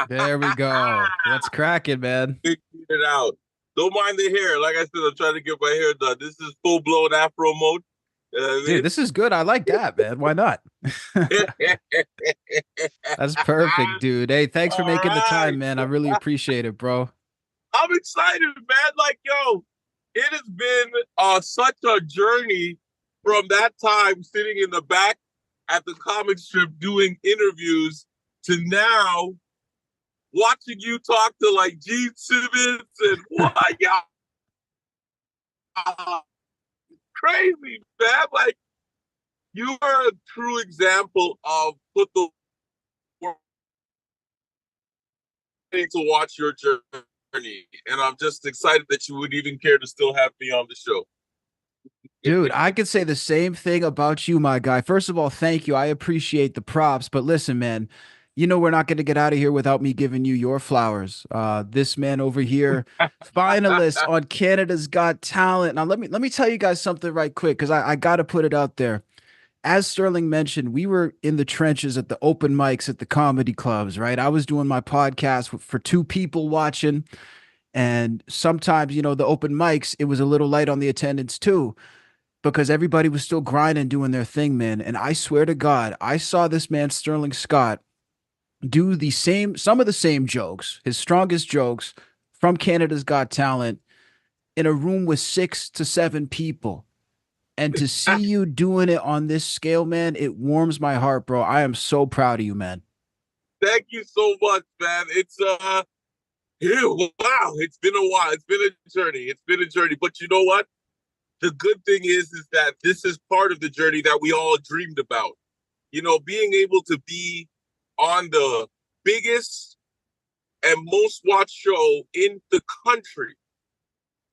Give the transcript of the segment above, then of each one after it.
There we go. What's cracking, man? Figured it out. Don't mind the hair. Like I said, I'm trying to get my hair done. This is full blown Afro mode. You know Dude, what this is good. I like that, man. Why not? I mean? That's perfect, dude. Hey, thanks for All making the right. time, man. I really appreciate it, bro. I'm excited, man. Like, yo, it has been such a journey from that time sitting in the back at the comic strip doing interviews to now watching you talk to like Gene Simmons and what, y'all crazy, man. Like, you are a true example of put the work to watch your journey. And I'm just excited that you would even care to still have me on the show. Dude, I could say the same thing about you, my guy. First of all, thank you. I appreciate the props, but listen, man, you know we're not going to get out of here without me giving you your flowers. This man over here, finalist on Canada's Got Talent. Now let me tell you guys something right quick because I got to put it out there. As Sterling mentioned, we were in the trenches at the open mics at the comedy clubs, right? I was doing my podcast for two people watching, and sometimes, the open mics, it was a little light on the attendance too because everybody was still grinding, doing their thing, man. And I swear to God, I saw this man, Sterling Scott, do some of the same jokes, his strongest jokes from Canada's Got Talent in a room with 6 to 7 people. And to see you doing it on this scale, man, it warms my heart, bro. I am so proud of you, man. Thank you so much, man. It's wow, it's been a while. It's been a journey. It's been a journey. But you know what? The good thing is that this is part of the journey that we all dreamed about. You know, being able to be on the biggest and most watched show in the country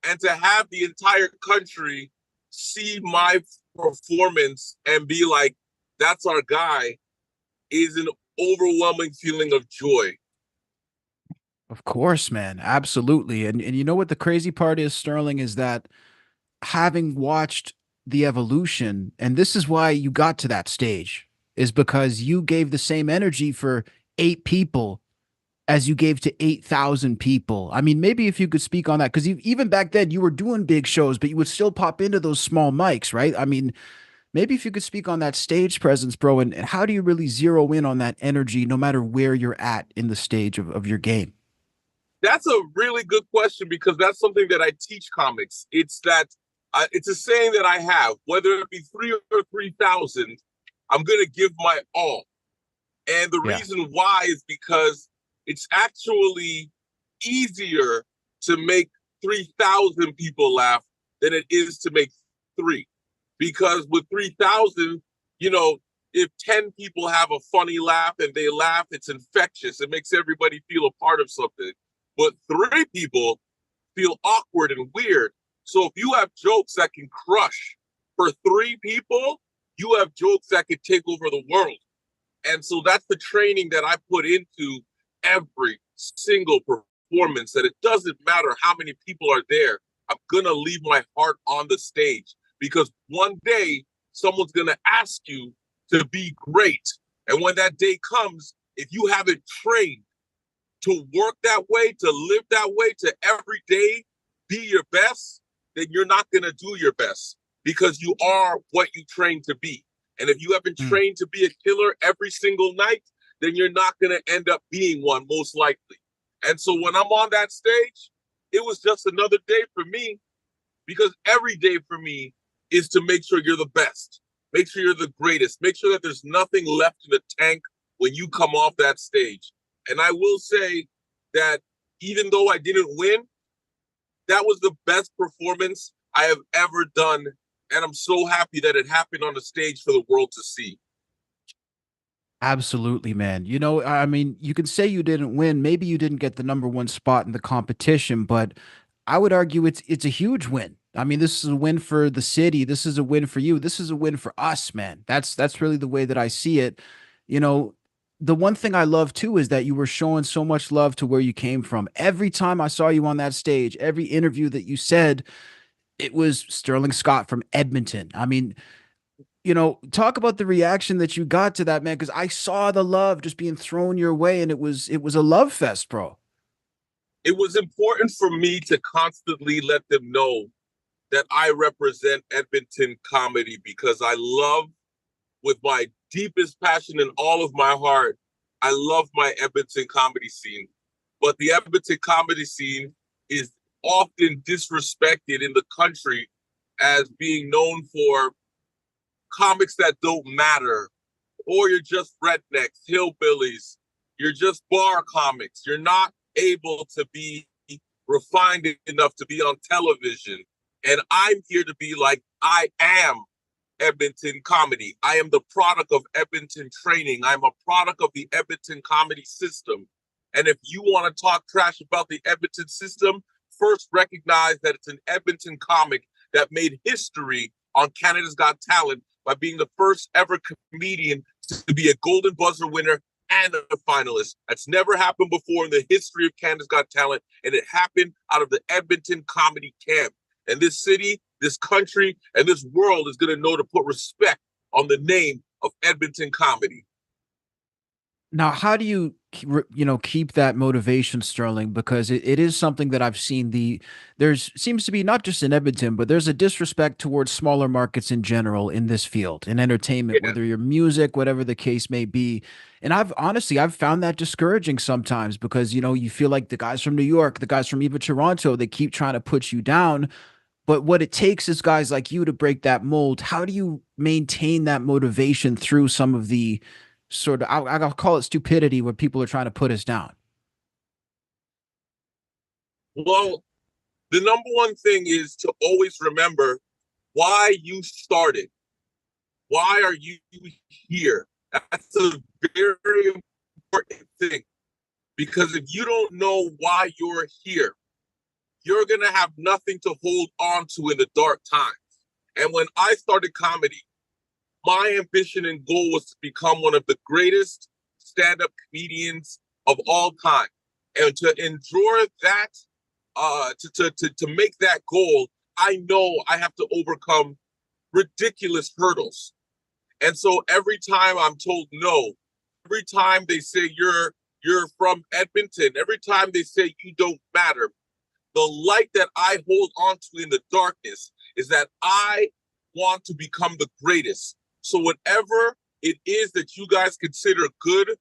and to have the entire country see my performance and be like, that's our guy, is an overwhelming feeling of joy. Of course, man. Absolutely. And you know what the crazy part is, Sterling, is that having watched the evolution, and this is why you got to that stage, is because you gave the same energy for 8 people as you gave to 8,000 people. I mean, maybe if you could speak on that, because even back then you were doing big shows, but you would still pop into those small mics, right? I mean, maybe if you could speak on that stage presence, bro, and how do you really zero in on that energy no matter where you're at in the stage of your game? That's a really good question because that's something that I teach comics. It's that it's a saying that I have, whether it be 3 or 3,000, I'm going to give my all. And the Yeah. reason why is because it's actually easier to make 3,000 people laugh than it is to make three. Because with 3,000, you know, if 10 people have a funny laugh and they laugh, it's infectious. It makes everybody feel a part of something. But 3 people feel awkward and weird. So if you have jokes that can crush for 3 people, you have jokes that can take over the world. And so that's the training that I put into every single performance, that it doesn't matter how many people are there. I'm going to leave my heart on the stage because one day someone's going to ask you to be great. And when that day comes, if you haven't trained to work that way, to live that way, to every day be your best, then you're not going to do your best because you are what you train to be. And if you haven't Mm. trained to be a killer every single night, then you're not going to end up being one, most likely. And so when I'm on that stage, it was just another day for me because every day for me is to make sure you're the best, make sure you're the greatest, make sure that there's nothing left in the tank when you come off that stage. And I will say that even though I didn't win, that was the best performance I have ever done. And I'm so happy that it happened on the stage for the world to see. Absolutely, man. I mean, you can say you didn't win. Maybe you didn't get the number one spot in the competition, but I would argue it's a huge win. I mean, this is a win for the city. This is a win for you. This is a win for us, man. That's really the way that I see it. You know, the one thing I love too is that you were showing so much love to where you came from. Every time I saw you on that stage, every interview that you said, it was Sterling Scott from Edmonton. I mean, Talk about the reaction that you got to that, man, because I saw the love just being thrown your way, and it was a love fest, bro. It was important for me to constantly let them know that I represent Edmonton comedy because I love, with my deepest passion in all of my heart, I love my Edmonton comedy scene. But the Edmonton comedy scene is often disrespected in the country as being known for comics that don't matter, or you're just rednecks, hillbillies, you're just bar comics. You're not able to be refined enough to be on television. And I'm here to be like, I am Edmonton comedy. I am the product of Edmonton training. I'm a product of the Edmonton comedy system. And if you want to talk trash about the Edmonton system, first recognize that it's an Edmonton comic that made history on Canada's Got Talent by being the first ever comedian to be a Golden Buzzer winner and a finalist. That's never happened before in the history of Canada's Got Talent, and it happened out of the Edmonton comedy camp. And this city, this country, and this world is going to know to put respect on the name of Edmonton comedy. Now, how do you keep that motivation, Sterling? Because it is something that I've seen. There's seems to be not just in Edmonton, but there's a disrespect towards smaller markets in general in this field, in entertainment, Yeah. whether you're music, whatever the case may be. And I've found that discouraging sometimes because you feel like the guys from New York, the guys from even Toronto, they keep trying to put you down. But what it takes is guys like you to break that mold. How do you maintain that motivation through some of the sort of, I'll call it stupidity where people are trying to put us down? Well, the number one thing is to always remember why you started. Why are you here? That's a very important thing because if you don't know why you're here, you're going to have nothing to hold on to in the dark times. And when I started comedy, my ambition and goal was to become one of the greatest stand-up comedians of all time. And to endure that, to make that goal, I know I have to overcome ridiculous hurdles. And so every time I'm told no, every time they say you're from Edmonton, every time they say you don't matter, the light that I hold on to in the darkness is that I want to become the greatest. So whatever it is that you guys consider good,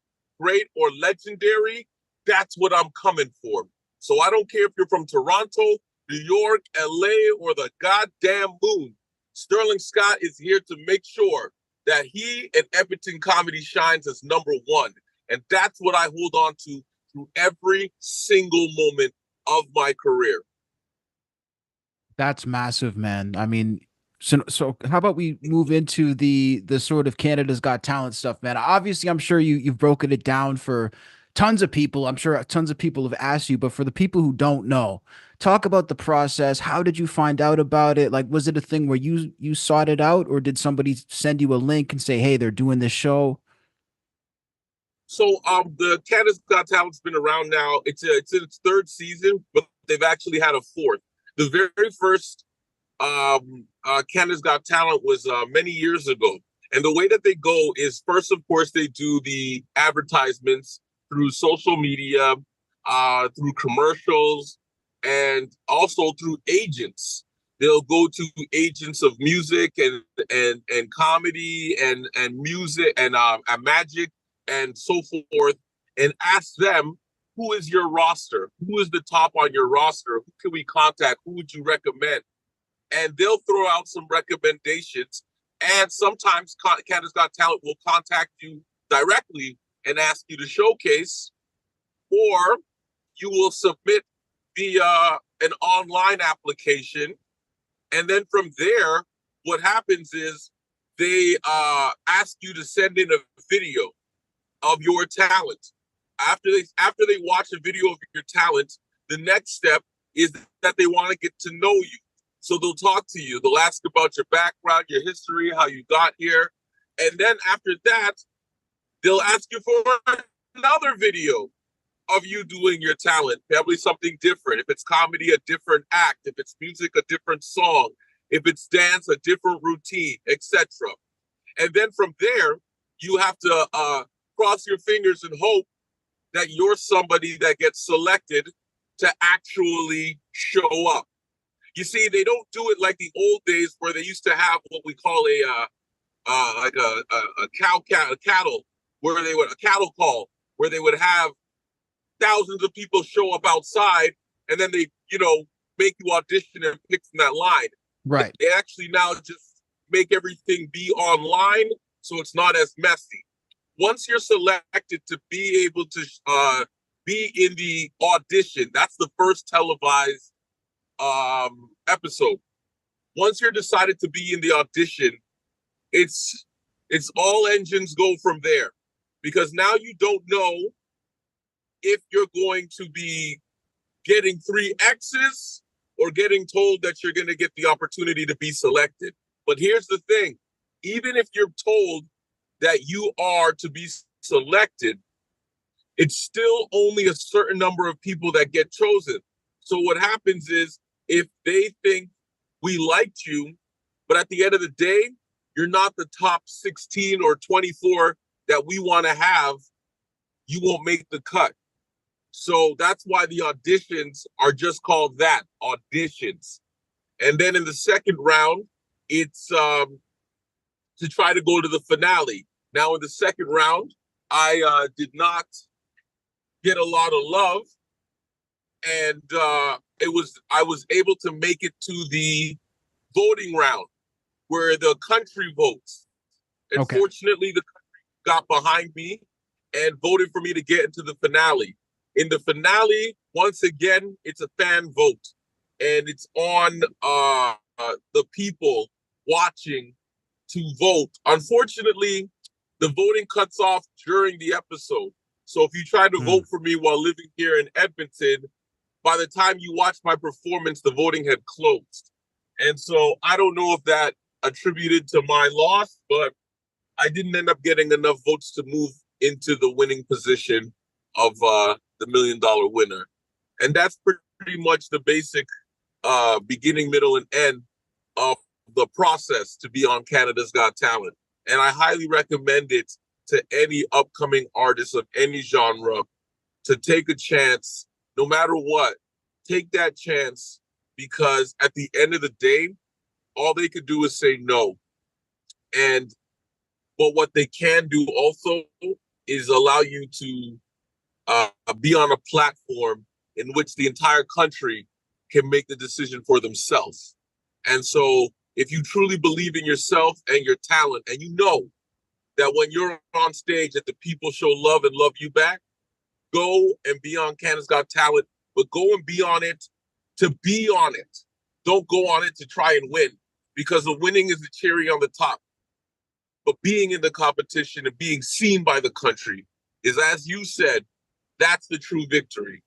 great, or legendary, that's what I'm coming for. So I don't care if you're from Toronto, New York, LA, or the goddamn moon. Sterling Scott is here to make sure that he and Edmonton comedy shines as number one. And that's what I hold on to through every single moment of my career. That's massive, man. I mean, so how about we move into the sort of Canada's Got Talent stuff, man? Obviously, I'm sure you've broken it down for tons of people. I'm sure tons of people have asked you, but for the people who don't know, talk about the process. How did you find out about it? Like, was it a thing where you sought it out, or did somebody send you a link and say, "Hey, they're doing this show"? So the Canada's Got Talent's been around now. It's in its third season, but they've actually had a fourth. The very first Canada's Got Talent was many years ago. And the way that they go is first, of course, they do the advertisements through social media, through commercials, and also through agents. They'll go to agents of music and comedy and music and magic and so forth, and ask them who is your roster, who is the top on your roster, who can we contact, who would you recommend, and they'll throw out some recommendations. And sometimes Canada's Got Talent will contact you directly and ask you to showcase, or you will submit via an online application. And then from there, what happens is they ask you to send in a video of your talent. After they watch a video of your talent, the next step is that they want to get to know you. So they'll talk to you. They'll ask about your background, your history, how you got here. And then after that, they'll ask you for another video of you doing your talent, probably something different. If it's comedy, a different act. If it's music, a different song. If it's dance, a different routine, etc. And then from there, you have to cross your fingers and hope that you're somebody that gets selected to actually show up. You see, they don't do it like the old days where they used to have what we call like a cattle, where they would a cattle call, where they would have thousands of people show up outside, and then they, make you audition and pick from that line. Right. They actually now just make everything be online, so it's not as messy. Once you're selected to be able to be in the audition, that's the first televised episode. Once you're decided to be in the audition, it's all engines go from there, because now you don't know if you're going to be getting 3 X's or getting told that you're going to get the opportunity to be selected. But here's the thing, even if you're told that you are to be selected, it's still only a certain number of people that get chosen. So what happens is, if they think we liked you, but at the end of the day, you're not the top 16 or 24 that we want to have, you won't make the cut. So that's why the auditions are just called that, auditions. And then in the second round, it's to try to go to the finale. Now, in the second round, I did not get a lot of love, and I was able to make it to the voting round where the country votes. And Okay. fortunately, the country got behind me and voted for me to get into the finale. In the finale, once again, it's a fan vote, and it's on the people watching to vote. Unfortunately, the voting cuts off during the episode. So if you try to vote for me while living here in Edmonton, by the time you watch my performance, the voting had closed. And so I don't know if that attributed to my loss, but I didn't end up getting enough votes to move into the winning position of the $1 million winner. And that's pretty much the basic beginning, middle, and end of the process to be on Canada's Got Talent. And I highly recommend it to any upcoming artist of any genre to take a chance, no matter what. Take that chance, because at the end of the day, all they could do is say no. But what they can do also is allow you to be on a platform in which the entire country can make the decision for themselves. And so if you truly believe in yourself and your talent, and you know that when you're on stage that the people show love and love you back, go and be on Canada's Got Talent, but go and be on it to be on it. Don't go on it to try and win, because the winning is the cherry on the top. But being in the competition and being seen by the country is, as you said, that's the true victory.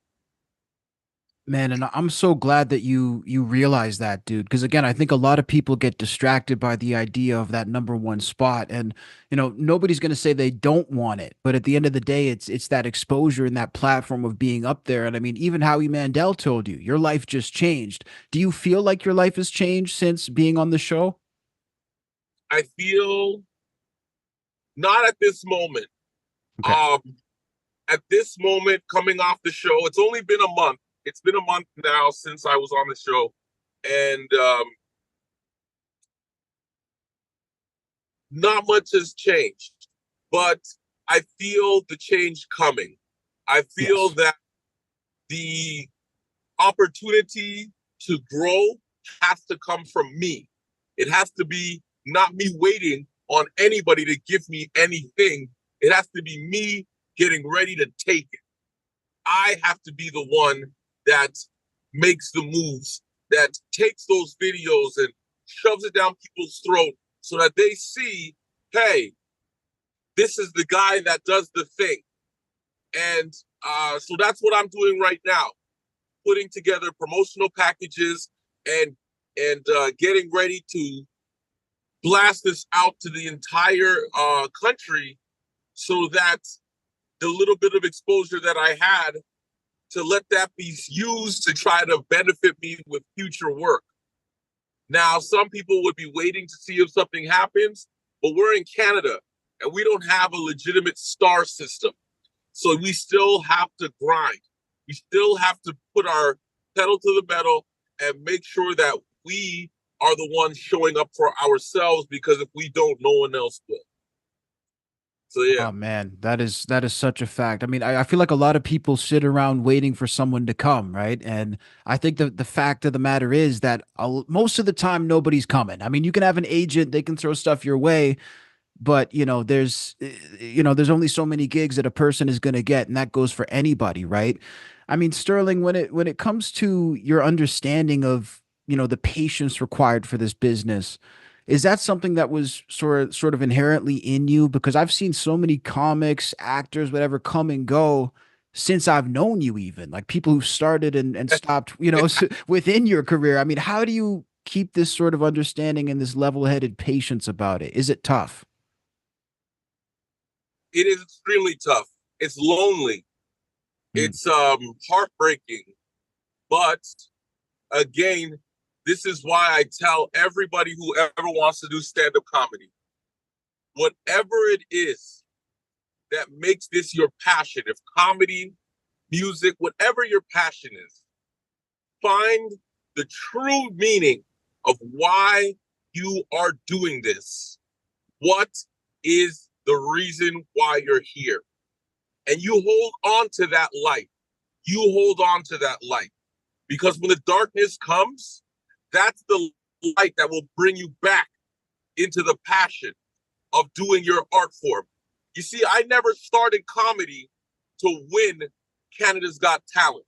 Man, and I'm so glad that you realize that, dude. Because again, I think a lot of people get distracted by the idea of that number one spot, and nobody's going to say they don't want it. But at the end of the day, it's that exposure and that platform of being up there. And I mean, even Howie Mandel told you your life just changed. Do you feel like your life has changed since being on the show? I feel not at this moment. Okay. At this moment, coming off the show, it's only been a month. It's been a month now since I was on the show, and not much has changed. But I feel the change coming. I feel Yes. that the opportunity to grow has to come from me. It has to be not me waiting on anybody to give me anything. It has to be me getting ready to take it. I have to be the one that makes the moves, that takes those videos and shoves it down people's throat so that they see, hey, this is the guy that does the thing. And so that's what I'm doing right now, putting together promotional packages and getting ready to blast this out to the entire country, so that the little bit of exposure that I had, to let that be used to try to benefit me with future work. Now, some people would be waiting to see if something happens, but we're in Canada and we don't have a legitimate star system. So we still have to grind. We still have to put our pedal to the metal and make sure that we are the ones showing up for ourselves, because if we don't, no one else will. So yeah. Oh man, that is such a fact. I mean, I feel like a lot of people sit around waiting for someone to come, right? And I think the fact of the matter is that most of the time nobody's coming. I mean, you can have an agent, they can throw stuff your way, but there's only so many gigs that a person is going to get, and that goes for anybody, right? I mean, Sterling, when it comes to your understanding of the patience required for this business, is that something that was sort of inherently in you? Because I've seen so many comics, actors, whatever, come and go since I've known you, even like people who started and stopped, within your career. I mean, how do you keep this sort of understanding and this level-headed patience about it? Is it tough? It is extremely tough. It's lonely. Mm. It's heartbreaking. But again, this is why I tell everybody who ever wants to do stand-up comedy, whatever it is that makes this your passion, if comedy, music, whatever your passion is, find the true meaning of why you are doing this. What is the reason why you're here? And you hold on to that light. You hold on to that light. Because when the darkness comes, that's the light that will bring you back into the passion of doing your art form. You see, I never started comedy to win Canada's Got Talent.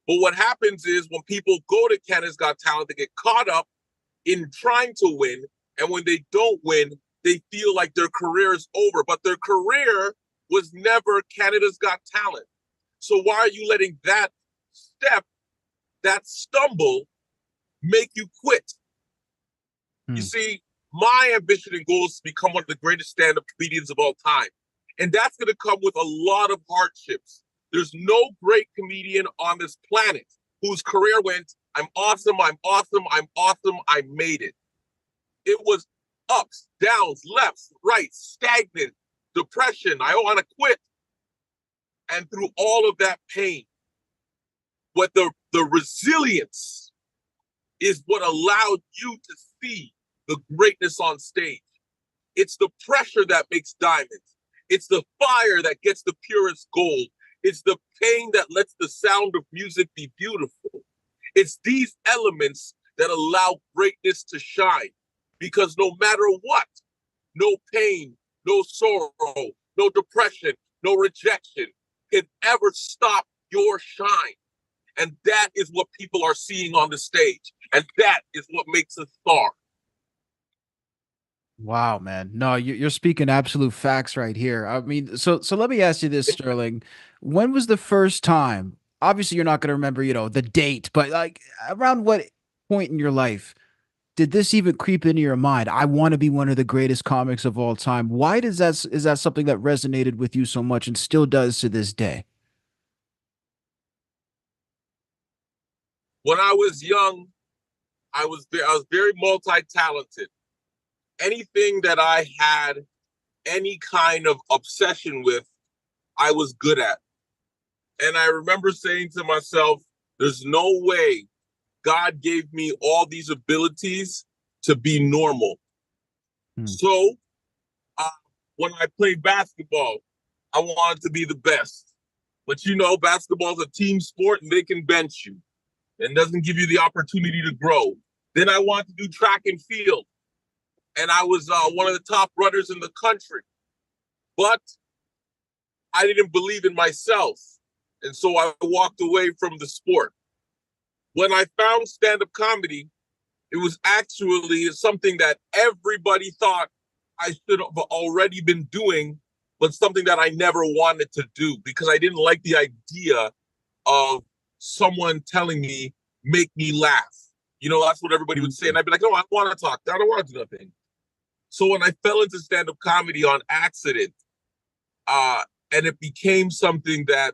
But what happens is when people go to Canada's Got Talent, they get caught up in trying to win. And when they don't win, they feel like their career is over. But their career was never Canada's Got Talent. So why are you letting that step, that stumble, make you quit? You see, my ambition and goal is to become one of the greatest stand-up comedians of all time. And that's going to come with a lot of hardships. There's no great comedian on this planet whose career went, I'm awesome, I'm awesome, I'm awesome, I made it. It was ups, downs, lefts, rights, stagnant, depression, I want to quit. And through all of that pain, what the resilience is what allowed you to see the greatness on stage. It's the pressure that makes diamonds. It's the fire that gets the purest gold. It's the pain that lets the sound of music be beautiful. It's these elements that allow greatness to shine. Because no matter what, no pain, no sorrow, no depression, no rejection can ever stop your shine. And that is what people are seeing on the stage. And that is what makes a star. Wow, man. No, you're speaking absolute facts right here. I mean, so let me ask you this, Sterling. When was the first time? Obviously, you're not going to remember, the date, but like around what point in your life did this even creep into your mind? I want to be one of the greatest comics of all time. Why is that something that resonated with you so much and still does to this day? When I was young, I was very multi-talented. Anything that I had any kind of obsession with, I was good at. And I remember saying to myself, there's no way God gave me all these abilities to be normal. Hmm. So uh, when I played basketball, I wanted to be the best. But basketball is a team sport and they can bench you and doesn't give you the opportunity to grow. Then I wanted to do track and field. And I was one of the top runners in the country. But I didn't believe in myself. And so I walked away from the sport. When I found stand-up comedy, it was actually something that everybody thought I should have already been doing, but something that I never wanted to do because I didn't like the idea of someone telling me, make me laugh. That's what everybody would say. And I'd be like, no, I don't want to talk. I don't want to do nothing. So when I fell into stand-up comedy on accident, and it became something that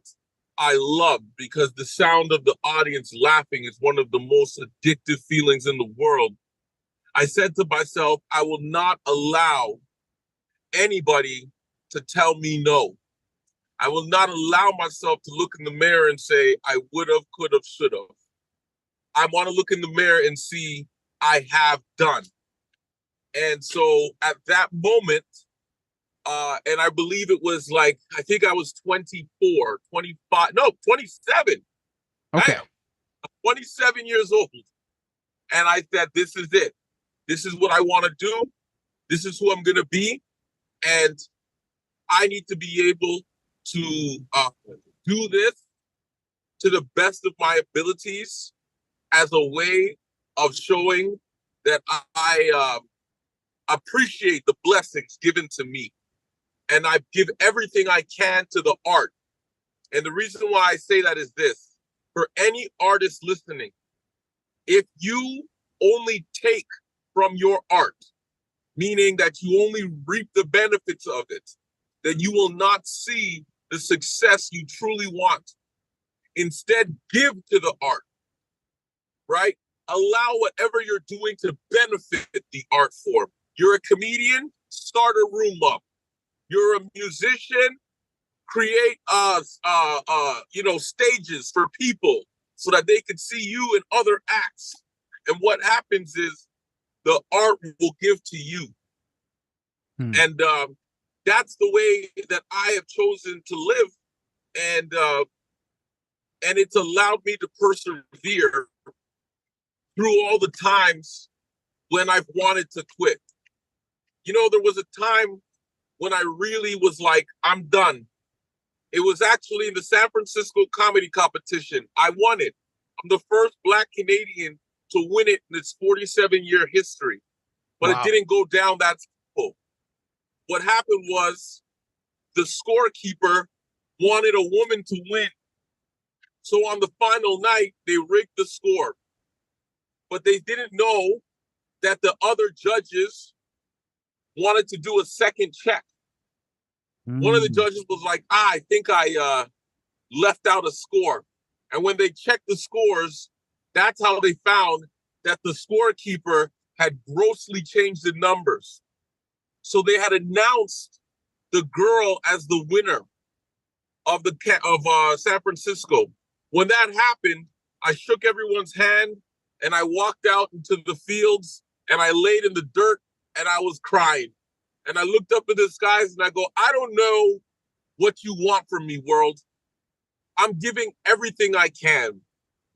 I loved because the sound of the audience laughing is one of the most addictive feelings in the world. I said to myself, I will not allow anybody to tell me no. I will not allow myself to look in the mirror and say, I would have, could have, should have. I want to look in the mirror and see I have done. And so at that moment, and I believe it was like, I think I was 24, 25, no, 27. Okay. Damn, 27 years old. And I said, this is it. This is what I want to do. This is who I'm going to be. And I need to be able to do this to the best of my abilities as a way of showing that I appreciate the blessings given to me. And I give everything I can to the art. And the reason why I say that is this. For any artist listening, if you only take from your art, meaning that you only reap the benefits of it, then you will not see the success you truly want. Instead, give to the art, right? Allow whatever you're doing to benefit the art form. You're a comedian, start a room up. You're a musician, create stages for people so that they can see you in other acts. And what happens is the art will give to you. Hmm. And that's the way that I have chosen to live. And it's allowed me to persevere through all the times when I've wanted to quit. You know, there was a time when I really was like, I'm done. It was actually in the San Francisco comedy competition. I won it. I'm the first Black Canadian to win it in its 47-year history. But it Wow. didn't go down that simple. What happened was the scorekeeper wanted a woman to win. So on the final night, they rigged the score. But they didn't know that the other judges wanted to do a second check. One of the Mm. judges was like, I think I left out a score. And when they checked the scores, that's how they found that the scorekeeper had grossly changed the numbers. So they had announced the girl as the winner of San Francisco. When that happened, I shook everyone's hand and I walked out into the fields and I laid in the dirt and I was crying. And I looked up at the skies and I go, I don't know what you want from me, world. I'm giving everything I can.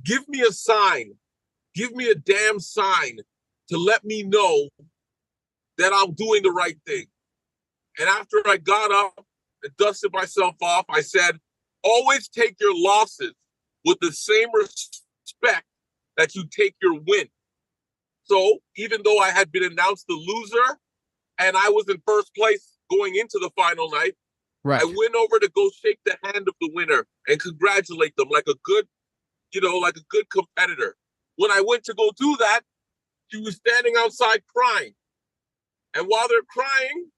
Give me a sign. Give me a damn sign to let me know that I'm doing the right thing. And after I got up and dusted myself off, I said, always take your losses with the same respect that you take your win. So even though I had been announced the loser and I was in first place going into the final night, I Right. went over to go shake the hand of the winner and congratulate them like a good, like a good competitor. When I went to go do that, she was standing outside crying. And while they're crying,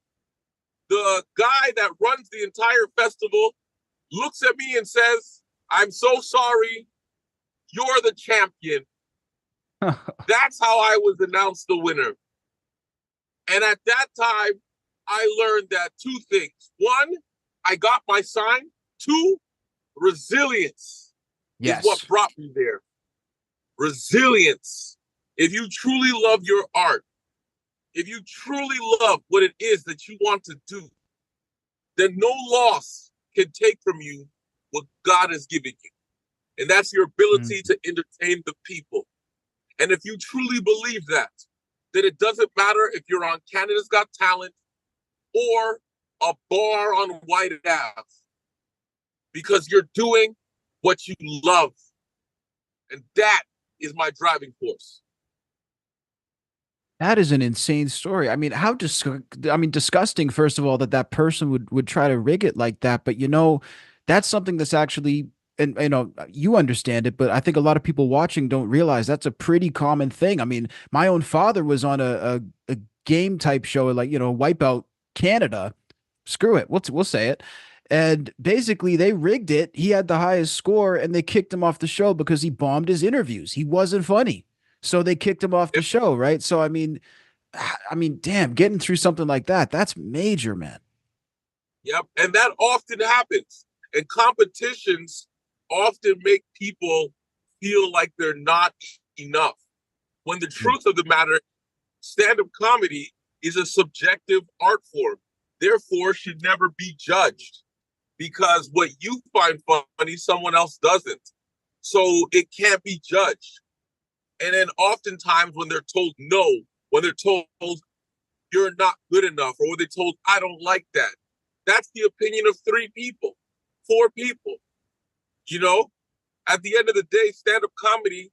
the guy that runs the entire festival looks at me and says, I'm so sorry, you're the champion. That's how I was announced the winner. And at that time, I learned that two things. One, I got my sign. Two, resilience is what Yes. brought me there. Resilience. If you truly love your art, if you truly love what it is that you want to do, then no loss can take from you what God has given you. And that's your Mm. ability to entertain the people. And if you truly believe that, then it doesn't matter if you're on Canada's Got Talent or a bar on White Ave, because you're doing what you love. And that is my driving force. That is an insane story. I mean, disgusting, first of all, that that person would try to rig it like that. But that's something that's actually, and you understand it, but I think a lot of people watching don't realize that's a pretty common thing. I mean, my own father was on a game type show, like, Wipeout Canada. Screw it. We'll say it. And basically they rigged it. He had the highest score and they kicked him off the show because he bombed his interviews. He wasn't funny. So they kicked him off the Yep. show, right? So I mean, I mean, damn, getting through something like that's major, man. Yep. And that often happens. And competitions often make people feel like they're not enough. When the Mm. truth of the matter, stand-up comedy is a subjective art form, therefore should never be judged, because what you find funny, someone else doesn't. So it can't be judged. And then oftentimes when they're told no, when they're told you're not good enough, or when they're told I don't like that, that's the opinion of three people, four people. You know, at the end of the day, stand-up comedy,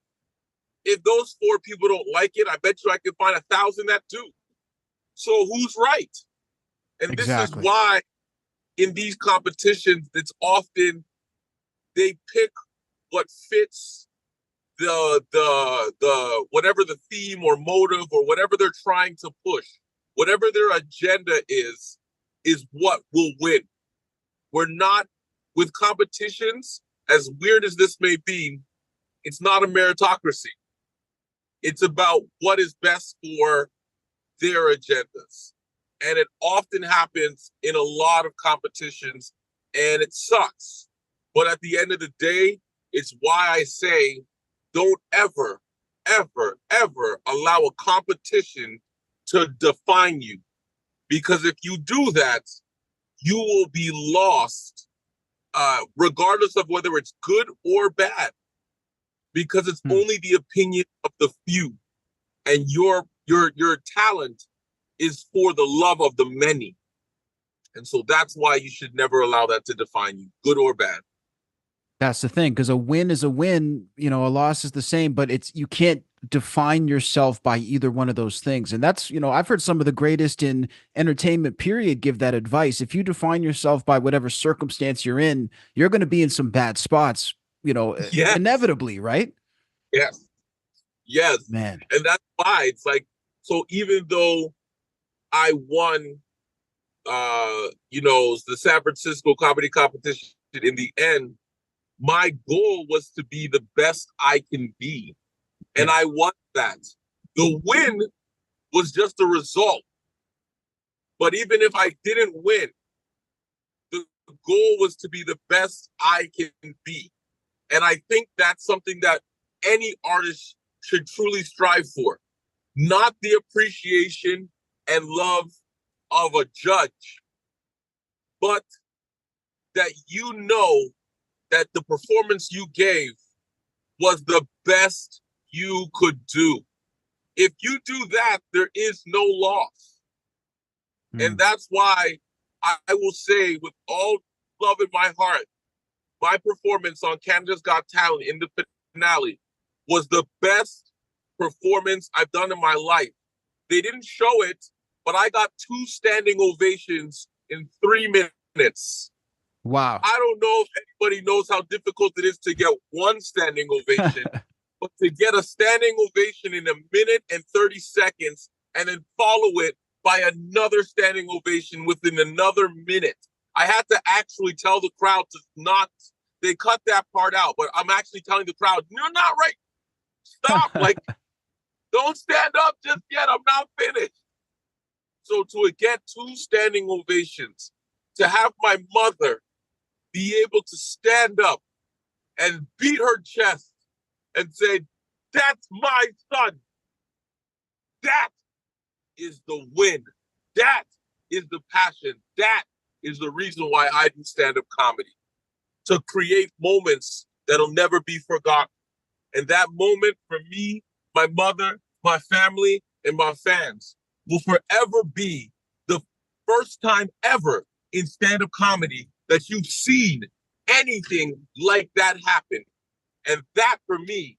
if those four people don't like it, I bet you I can find 1,000 that do. So who's right? And this is Exactly. why in these competitions, it's often they pick what fits the whatever the theme or motive or whatever they're trying to push, whatever their agenda is what will win. We're not with competitions, as weird as this may be, it's not a meritocracy. It's about what is best for their agendas. And it often happens in a lot of competitions, and it sucks. But at the end of the day, it's why I say don't ever, ever, ever allow a competition to define you. Because if you do that, you will be lost, regardless of whether it's good or bad, because it's Hmm. only the opinion of the few, and your talent is for the love of the many. And so that's why you should never allow that to define you, good or bad. That's the thing, because a win is a win, a loss is the same, but it's you can't define yourself by either one of those things. And that's, I've heard some of the greatest in entertainment period give that advice. If you define yourself by whatever circumstance you're in, you're going to be in some bad spots, Yes, inevitably, right? yes, yes. Man. And that's why it's like, so even though I won, the San Francisco comedy competition in the end, my goal was to be the best I can be. And Yeah. I won that. The win was just a result. But even if I didn't win, the goal was to be the best I can be. And I think that's something that any artist should truly strive for. Not the appreciation and love of a judge, but that that the performance you gave was the best you could do. If you do that, there is no loss. And Mm. that's why I will say, with all love in my heart, my performance on Canada's Got Talent in the finale was the best performance I've done in my life. They didn't show it, but I got 2 standing ovations in 3 minutes. Wow. I don't know if anybody knows how difficult it is to get 1 standing ovation, but to get a standing ovation in 1 minute and 30 seconds and then follow it by another standing ovation within another minute. I had to actually tell the crowd to not, they cut that part out, but I'm actually telling the crowd, you're not right. Stop. Like, don't stand up just yet. I'm not finished. So to get 2 standing ovations, to have my mother be able to stand up and beat her chest and say, that's my son. That is the win. That is the passion. That is the reason why I do stand-up comedy. To create moments that'll never be forgotten. And that moment for me, my mother, my family, and my fans will forever be the first time ever in stand-up comedy that you've seen anything like that happen. And that for me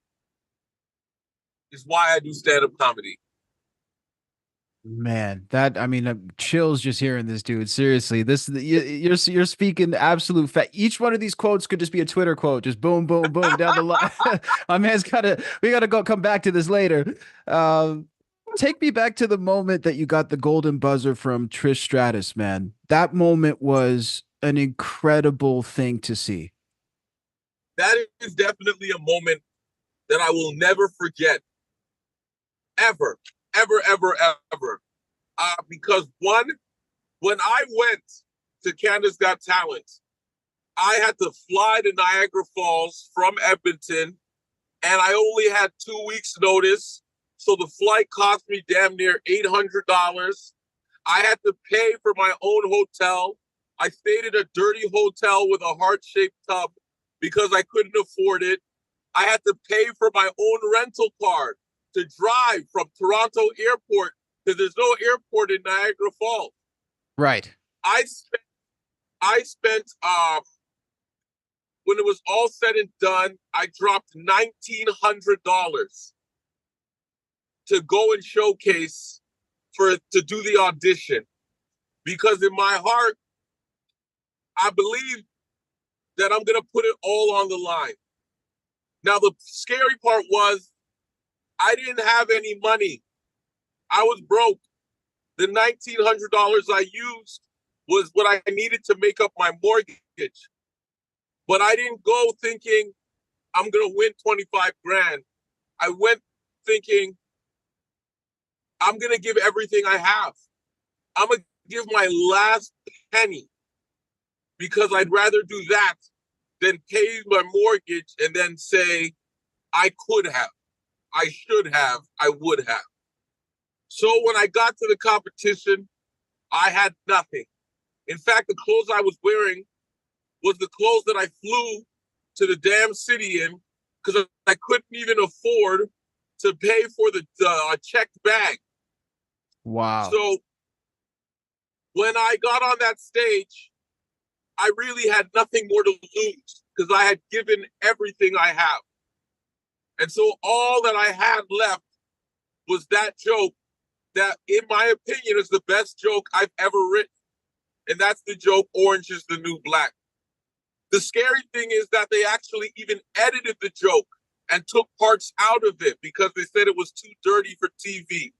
is why I do stand-up comedy. Man, that I mean, chills just hearing this, dude. Seriously, you're speaking absolute fact. Each one of these quotes could just be a Twitter quote, just boom, boom, boom down the line. My man's gotta, we gotta go come back to this later. Um, Take me back to the moment that you got the golden buzzer from Trish Stratus, man. That moment was an incredible thing to see. That is definitely a moment that I will never forget, ever. ever, ever, ever. Because one, when I went to Canada's Got Talent, I had to fly to Niagara Falls from Edmonton, and I only had 2 weeks' notice. So the flight cost me damn near $800. I had to pay for my own hotel. I stayed in a dirty hotel with a heart-shaped tub because I couldn't afford it. I had to pay for my own rental car to drive from Toronto Airport because there's no airport in Niagara Falls. Right. I spent when it was all said and done, I dropped $1,900 to go and showcase to do the audition because in my heart, I believe that I'm gonna put it all on the line. Now the scary part was I didn't have any money. I was broke. The $1,900 I used was what I needed to make up my mortgage. But I didn't go thinking I'm gonna win 25 grand. I went thinking I'm gonna give everything I have. I'm gonna give my last penny because I'd rather do that than pay my mortgage and then say I could have, I should have, I would have. So when I got to the competition, I had nothing. In fact, the clothes I was wearing was the clothes that I flew to the damn city in because I couldn't even afford to pay for the checked bag. Wow. So when I got on that stage, I really had nothing more to lose because I had given everything I have. And so all that I had left was that joke that, in my opinion, is the best joke I've ever written. And that's the joke, Orange is the New Black. The scary thing is that they actually even edited the joke and took parts out of it because they said it was too dirty for TV,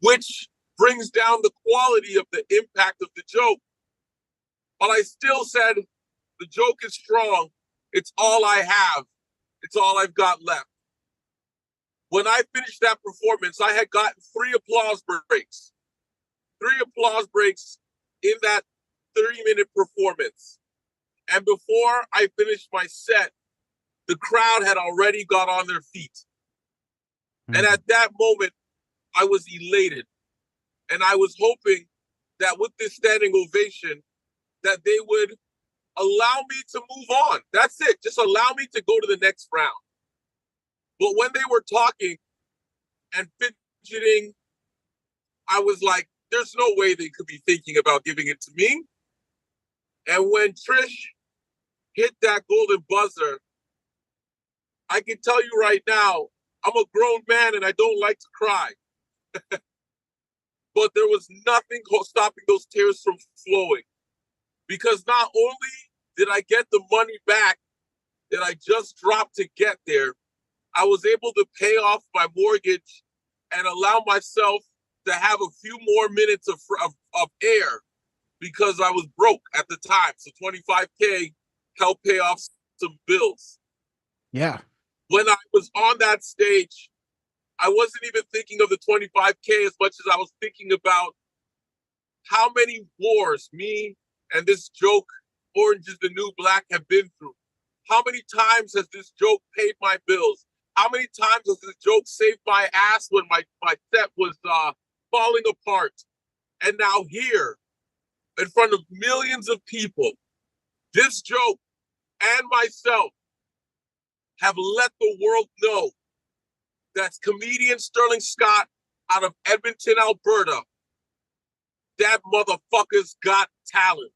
which brings down the quality of the impact of the joke. But I still said, the joke is strong. It's all I have. It's all I've got left. When I finished that performance, I had gotten 3 applause breaks. 3 applause breaks in that 30-minute performance. And before I finished my set, the crowd had already got on their feet. Mm-hmm. And at that moment, I was elated. And I was hoping that with this standing ovation, that they would allow me to move on. That's it. Just allow me to go to the next round. But when they were talking and fidgeting, I was like, there's no way they could be thinking about giving it to me. And when Trish hit that golden buzzer, I can tell you right now, I'm a grown man and I don't like to cry. But there was nothing stopping those tears from flowing. Because not only did I get the money back that I just dropped to get there, I was able to pay off my mortgage and allow myself to have a few more minutes of air because I was broke at the time. So $25K helped pay off some bills. Yeah. When I was on that stage, I wasn't even thinking of the $25K as much as I was thinking about how many wars me and this joke, Orange is the New Black, have been through. How many times has this joke paid my bills? How many times has this joke saved my ass when my set was falling apart? And now here, in front of millions of people, this joke and myself have let the world know that comedian Sterling Scott out of Edmonton, Alberta, that motherfucker's got talent.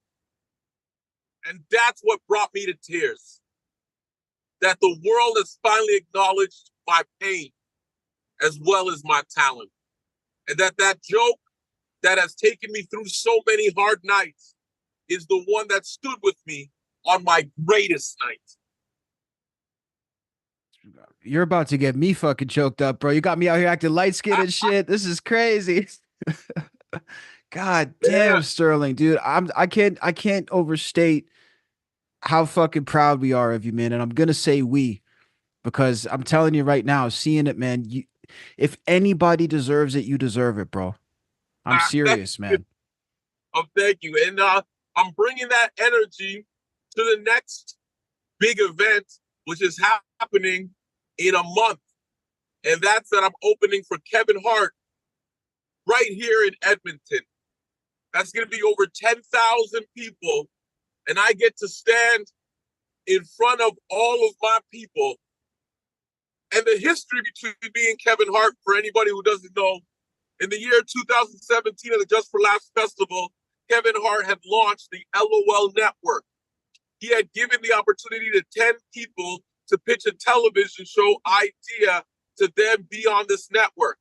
And that's what brought me to tears. That the world has finally acknowledged my pain as well as my talent. And that joke that has taken me through so many hard nights is the one that stood with me on my greatest night. You're about to get me fucking choked up, bro. You got me out here acting light skinned and shit. This is crazy. God damn, Yeah. Sterling, dude. I can't overstate how fucking proud we are of you, man. And I'm gonna say we, because I'm telling you right now, seeing it, man, If anybody deserves it, you deserve it, bro. I'm Thank serious, you. man. Thank you. And I'm bringing that energy to the next big event, which is happening in a month. And that's that I'm opening for Kevin Hart right here in Edmonton. That's going to be over 10,000 people. And I get to stand in front of all of my people. And the history between me and Kevin Hart, for anybody who doesn't know, in the year 2017 at the Just for Laughs Festival, Kevin Hart had launched the LOL Network. He had given the opportunity to 10 people to pitch a television show idea to then be on this network.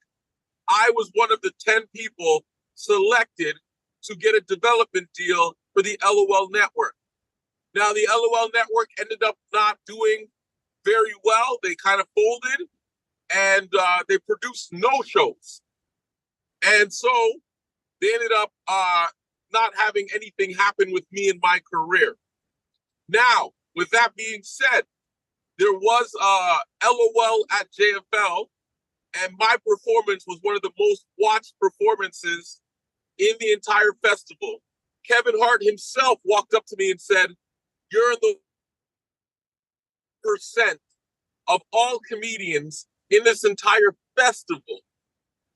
I was one of the 10 people selected to get a development deal for the LOL Network. Now, the LOL Network ended up not doing very well. They kind of folded, and they produced no shows. And so they ended up not having anything happen with me in my career. Now, with that being said, there was LOL at JFL, and my performance was one of the most watched performances in the entire festival. Kevin Hart himself walked up to me and said, "You're in the percent of all comedians in this entire festival,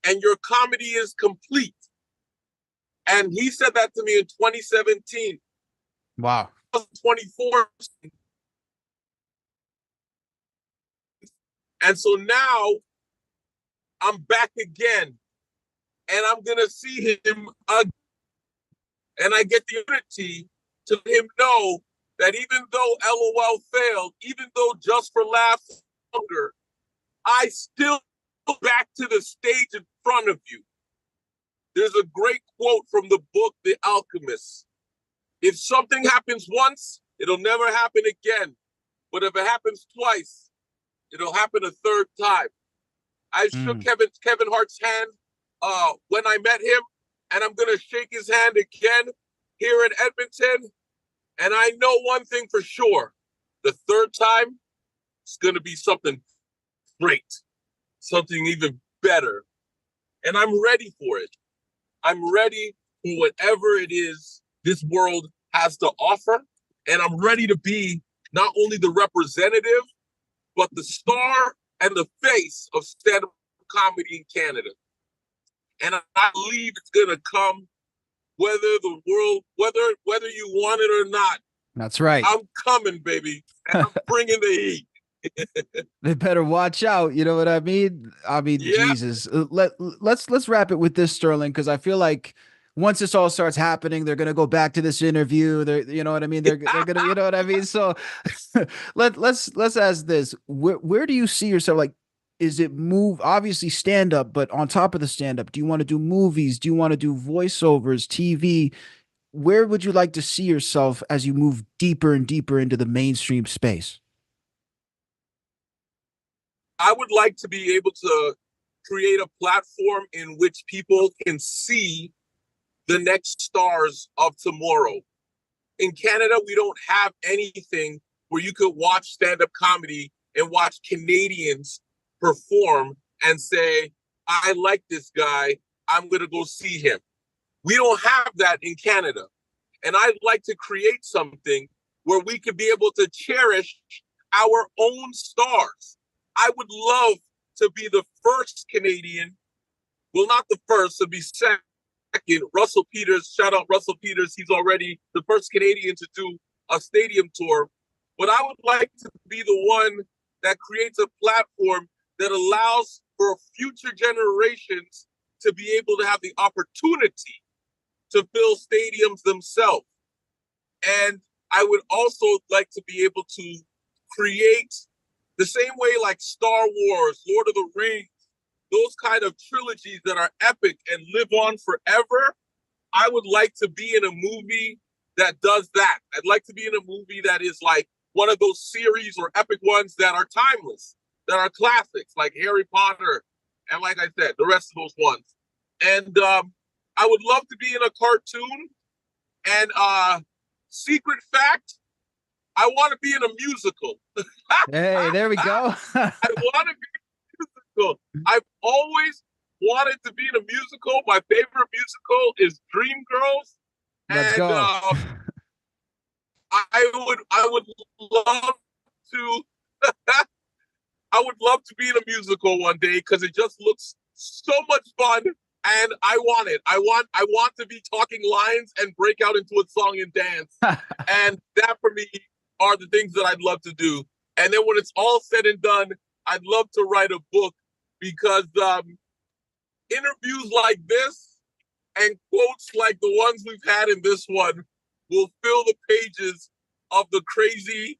and your comedy is complete." And he said that to me in 2017. Wow. 24. And so now I'm back again, and I'm going to see him again. And I get the opportunity to let him know that even though LOL failed, even though Just for Laughs longer, I still go back to the stage in front of you. There's a great quote from the book, The Alchemist. If something happens once, it'll never happen again. But if it happens twice, it'll happen a third time. I shook Kevin Hart's hand when I met him, and I'm going to shake his hand again here in Edmonton. And I know one thing for sure. The third time, it's going to be something great, something even better. And I'm ready for it. I'm ready for whatever it is this world has to offer. And I'm ready to be not only the representative, but the star and the face of stand-up comedy in Canada. And I believe it's going to come whether the world, whether you want it or not. That's right. I'm coming, baby. And I'm bringing the heat. They better watch out. You know what I mean? I mean, Yeah. Jesus. Let's wrap it with this, Sterling, because I feel like once this all starts happening, they're gonna go back to this interview. You know what I mean? They're gonna, you know what I mean? So let's ask this: where do you see yourself? Like, is it move? Obviously, stand up, but on top of the stand up, do you want to do movies? Do you want to do voiceovers, TV? Where would you like to see yourself as you move deeper and deeper into the mainstream space? I would like to be able to create a platform in which people can see the next stars of tomorrow. In Canada, we don't have anything where you could watch stand-up comedy and watch Canadians perform and say, I like this guy, I'm going to go see him. We don't have that in Canada. And I'd like to create something where we could be able to cherish our own stars. I would love to be the first Canadian, well, not the first, to be second. Russell Peters, shout out Russell Peters. He's already the first Canadian to do a stadium tour. But I would like to be the one that creates a platform that allows for future generations to be able to have the opportunity to fill stadiums themselves. And I would also like to be able to create the same way like Star Wars, Lord of the Rings, those kind of trilogies that are epic and live on forever. I would like to be in a movie that does that. I'd like to be in a movie that is like one of those series or epic ones that are timeless, that are classics, like Harry Potter, and like I said, the rest of those ones. And I would love to be in a cartoon. And secret fact, I want to be in a musical. Hey, there we go. I want to be in a musical. I've always wanted to be in a musical. My favorite musical is Dreamgirls, Let's and go. I would love to I would love to be in a musical one day because it just looks so much fun, and I want it. I want to be talking lines and break out into a song and dance, and that for me are the things that I'd love to do. And then when it's all said and done, I'd love to write a book because interviews like this and quotes like the ones we've had in this one will fill the pages of the crazy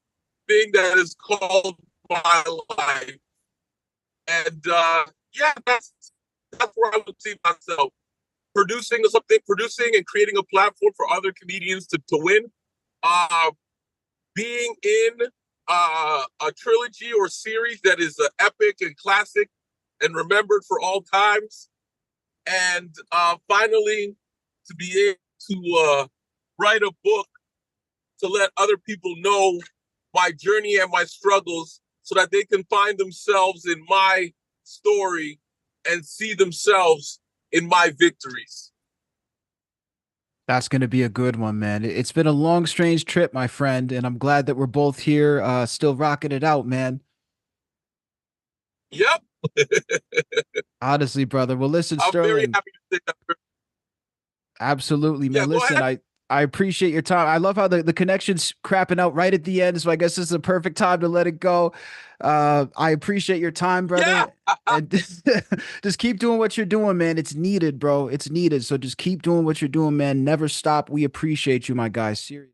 thing that is called my life. And yeah, that's where I would see myself producing something, producing and creating a platform for other comedians to win. Uh, Being in a trilogy or series that is epic and classic and remembered for all times, and finally to be able to write a book to let other people know my journey and my struggles so that they can find themselves in my story and see themselves in my victories. That's going to be a good one, man. It's been a long, strange trip, my friend, and I'm glad that we're both here, still rocking it out, man. Yep, Honestly, brother. Well, listen, I'm very Sterling, happy to say that. absolutely, Yeah, man. go Listen, ahead. I appreciate your time. I love how the connection's crapping out right at the end, so I guess this is a perfect time to let it go. I appreciate your time, Yeah, brother. And just keep doing what you're doing, man. It's needed, bro. It's needed. So just keep doing what you're doing, man. Never stop. We appreciate you, my guy. Seriously.